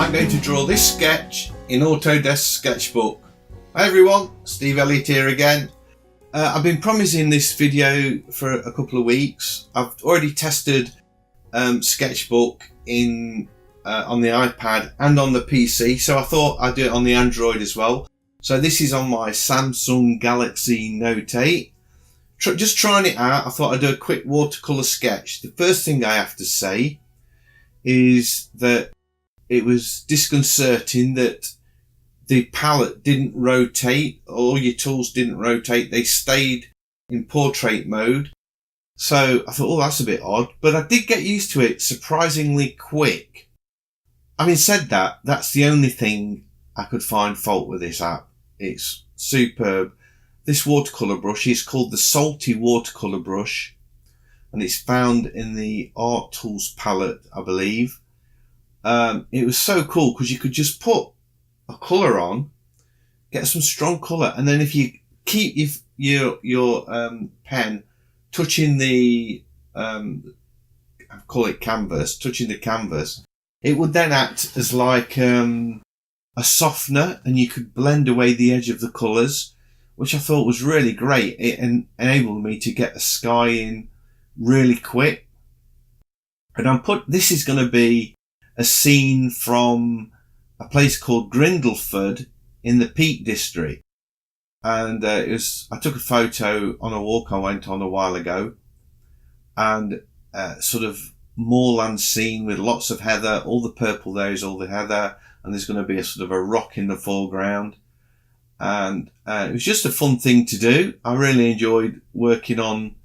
I'm going to draw this sketch in Autodesk Sketchbook. Hi everyone, Steve Elliott here again. I've been promising this video for a couple of weeks. I've already tested Sketchbook on the iPad and on the PC, so I thought I'd do it on the Android as well. So this is on my Samsung Galaxy Note 8. Just trying it out, I thought I'd do a quick watercolor sketch. The first thing I have to say is that it was disconcerting that the palette didn't rotate, all your tools didn't rotate, they stayed in portrait mode. So I thought, oh, that's a bit odd, but I did get used to it surprisingly quick. Having said that, that's the only thing I could find fault with this app. It's superb. This watercolor brush is called the Salty Watercolor Brush, and it's found in the Art Tools palette, I believe. It was so cool because you could just put a colour on, get some strong colour, and then if you keep your pen touching the I call it canvas, touching the canvas, it would then act as like a softener, and you could blend away the edge of the colours, which I thought was really great. It enabled me to get the sky in really quick. And this is going to be a scene from a place called Grindleford in the Peak District. And I took a photo on a walk I went on a while ago, and sort of moorland scene with lots of heather. All the purple there is all the heather, and there's going to be a sort of a rock in the foreground. And it was just a fun thing to do. I really enjoyed working on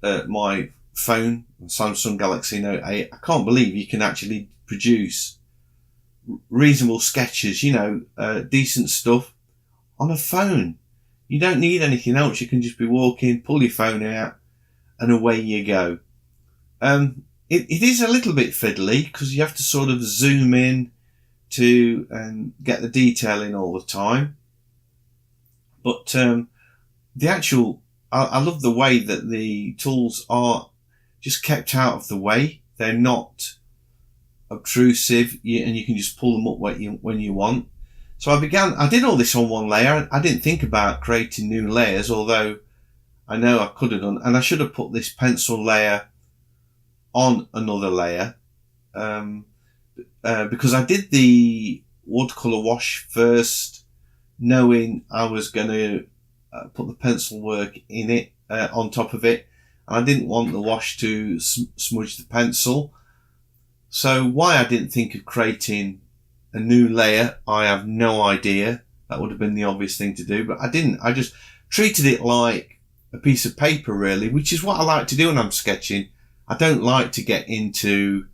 my phone, Samsung Galaxy Note 8. I can't believe you can actually produce reasonable sketches, decent stuff on a phone. You don't need anything else. You can just be walking, pull your phone out, and away you go. It is a little bit fiddly because you have to sort of zoom in to get the detail in all the time. But I love the way that the tools are just kept out of the way. They're not obtrusive, and you can just pull them up when you want. So I did all this on one layer. I didn't think about creating new layers, although I know I could have done, and I should have put this pencil layer on another layer, because I did the watercolor wash first, knowing I was going to put the pencil work in it, on top of it. I didn't want the wash to smudge the pencil. So why I didn't think of creating a new layer, I have no idea. That would have been the obvious thing to do, but I didn't. I just treated it like a piece of paper, really, which is what I like to do when I'm sketching. I don't like to get into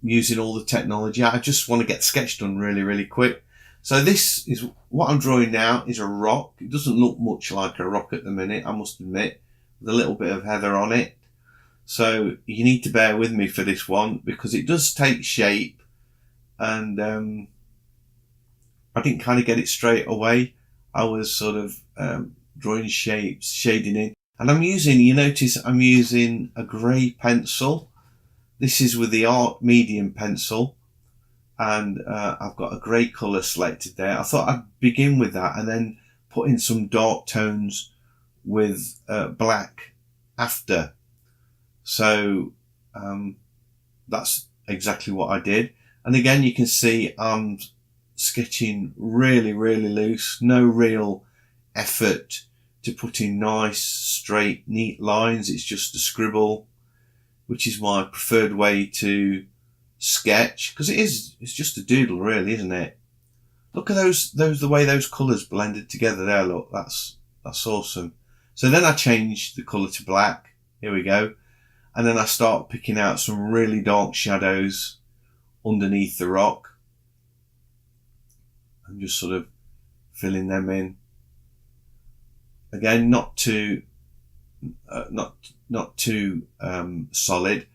using all the technology. I just want to get sketch done really, really quick. So this is what I'm drawing now, is a rock. It doesn't look much like a rock at the minute, I must admit, with a little bit of heather on it. So you need to bear with me for this one because it does take shape, and I didn't kind of get it straight away. I was sort of drawing shapes, shading in, and you notice I'm using a grey pencil. This is with the Art Medium pencil, and I've got a grey colour selected there. I thought I'd begin with that and then put in some dark tones with black after. So that's exactly what I did. And again, you can see I'm sketching really, really loose. No real effort to put in nice, straight, neat lines. It's just a scribble, which is my preferred way to sketch, because it's just a doodle, really, isn't it? Look at the way those colours blended together there. Look, that's awesome. So then I changed the colour to black. Here we go. And then I start picking out some really dark shadows underneath the rock. I'm just sort of filling them in. Again, not too solid,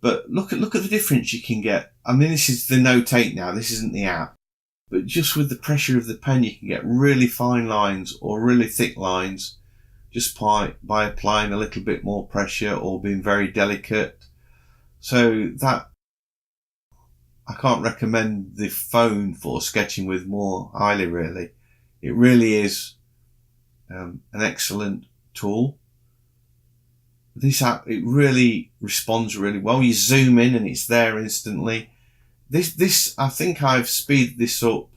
but look at the difference you can get. I mean, this is the Note 8 now. This isn't the app, but just with the pressure of the pen, you can get really fine lines or really thick lines just by applying a little bit more pressure or being very delicate. So that I can't recommend the phone for sketching with more highly, really. It really is an excellent tool. This app, it really responds really well. You zoom in and it's there instantly. This I think I've speeded this up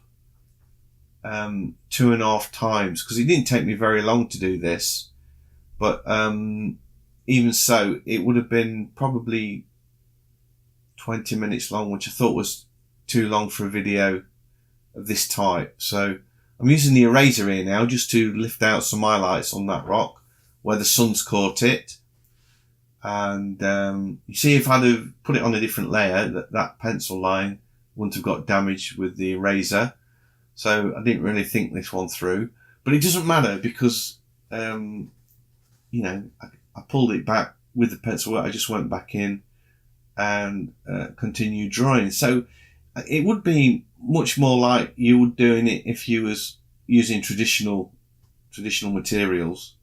2.5 times, because it didn't take me very long to do this. But even so, it would have been probably 20 minutes long, which I thought was too long for a video of this type. So I'm using the eraser here now just to lift out some highlights on that rock where the sun's caught it. And you see, if I'd have put it on a different layer, that pencil line wouldn't have got damaged with the eraser. So I didn't really think this one through. But it doesn't matter, because you know, I pulled it back with the pencil. I just went back in and continued drawing. So it would be much more like you would doing it if you was using traditional materials.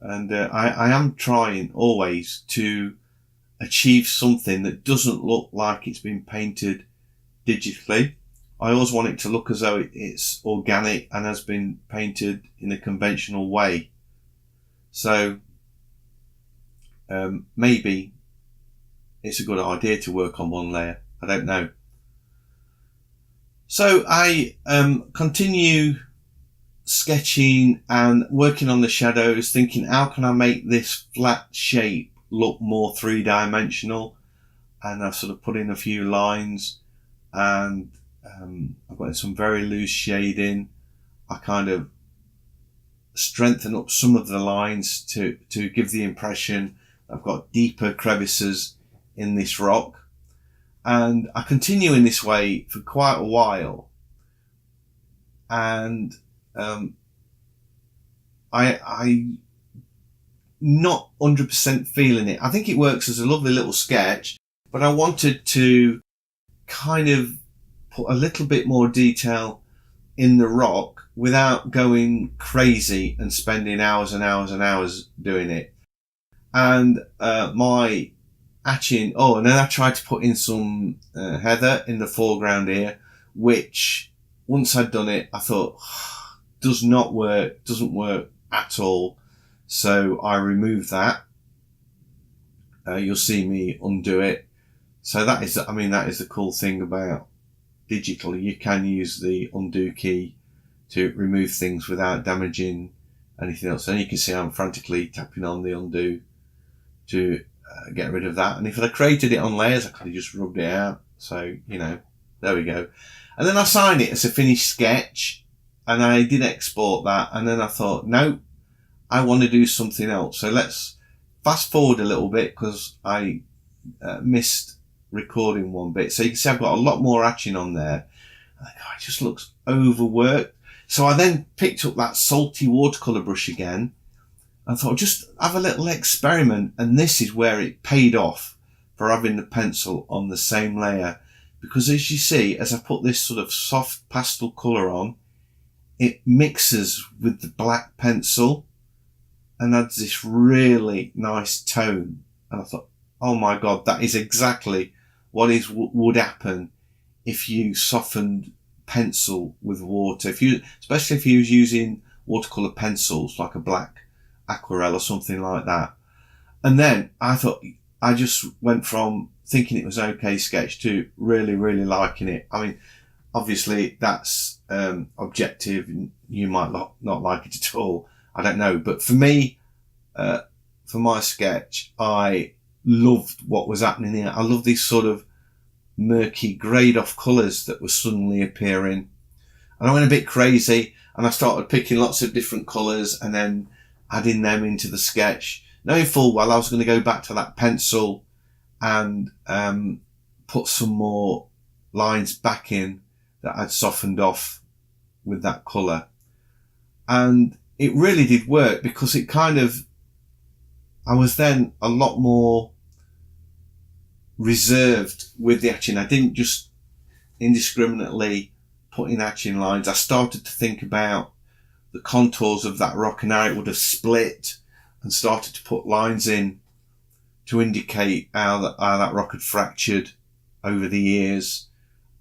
And I am trying always to achieve something that doesn't look like it's been painted digitally. I always want it to look as though it's organic and has been painted in a conventional way. So maybe it's a good idea to work on one layer. I don't know. So I continue sketching and working on the shadows, thinking, how can I make this flat shape look more three-dimensional? And I've sort of put in a few lines, and I've got some very loose shading. I kind of strengthen up some of the lines to give the impression I've got deeper crevices in this rock. And I continue in this way for quite a while, and I not 100% feeling it. I think it works as a lovely little sketch, but I wanted to kind of put a little bit more detail in the rock without going crazy and spending hours and hours and hours doing it. And my hatching, and then I tried to put in some heather in the foreground here, which once I'd done it, I thought, doesn't work at all. So I removed that. You'll see me undo it. So that is the cool thing about digital. You can use the undo key to remove things without damaging anything else. And you can see I'm frantically tapping on the undo to get rid of that. And if I'd created it on layers, I could have just rubbed it out. So, you know, there we go. And then I signed it as a finished sketch, and I did export that. And then I thought, no, I want to do something else. So let's fast forward a little bit, because I missed recording one bit. So you can see I've got a lot more hatching on there. And it just looks overworked. So I then picked up that salty watercolor brush again. I thought, just have a little experiment, and this is where it paid off for having the pencil on the same layer, because as you see, as I put this sort of soft pastel colour on, it mixes with the black pencil and adds this really nice tone. And I thought, oh my god, that is exactly what would happen if you softened pencil with water. Especially if you was using watercolour pencils like a black aquarelle or something like that. And then I thought, I just went from thinking it was an okay sketch to really, really liking it. I mean, obviously that's objective, and you might not like it at all. I don't know. But for me, for my sketch, I loved what was happening here. I love these sort of murky greyed off colours that were suddenly appearing. And I went a bit crazy, and I started picking lots of different colours and then adding them into the sketch, knowing full well I was going to go back to that pencil and put some more lines back in that I'd softened off with that colour. And it really did work, because it kind of, I was then a lot more reserved with the hatching. I didn't just indiscriminately put in hatching lines. I started to think about the contours of that rock and how it would have split, and started to put lines in to indicate how that rock had fractured over the years,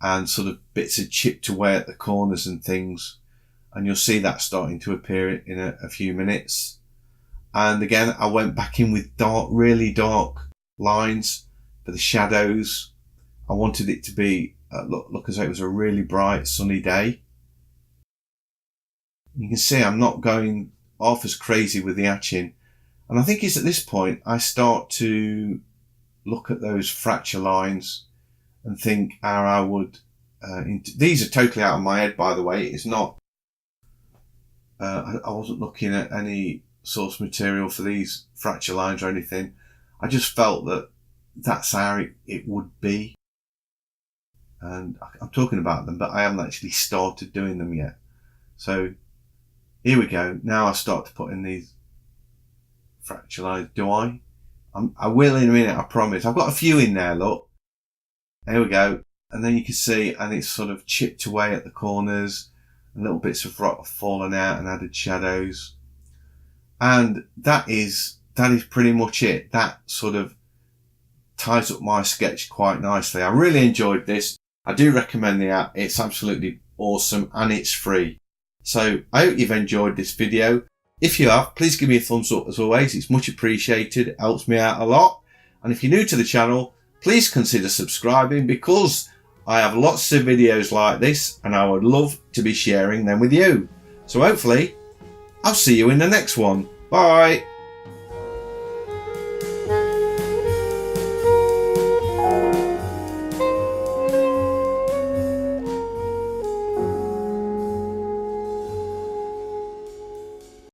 and sort of bits had chipped away at the corners and things, and you'll see that starting to appear in a few minutes. And again, I went back in with really dark lines for the shadows. I wanted it to be look as though it was a really bright sunny day. You can see I'm not going off as crazy with the hatching, and I think it's at this point I start to look at those fracture lines and think how I would these are totally out of my head, by the way. It's not I wasn't looking at any source material for these fracture lines or anything. I just felt that that's how it would be, and I'm talking about them, but I haven't actually started doing them yet. So here we go. Now I start to put in these fracture lines. Do I? I will in a minute, I promise. I've got a few in there, look. There we go. And then you can see, and it's sort of chipped away at the corners, and little bits of rock have fallen out and added shadows. And that is pretty much it. That sort of ties up my sketch quite nicely. I really enjoyed this. I do recommend the app. It's absolutely awesome, and it's free. So I hope you've enjoyed this video. If you have, please give me a thumbs up as always. It's much appreciated. It helps me out a lot. And if you're new to the channel, please consider subscribing, because I have lots of videos like this and I would love to be sharing them with you. So hopefully I'll see you in the next one. Bye.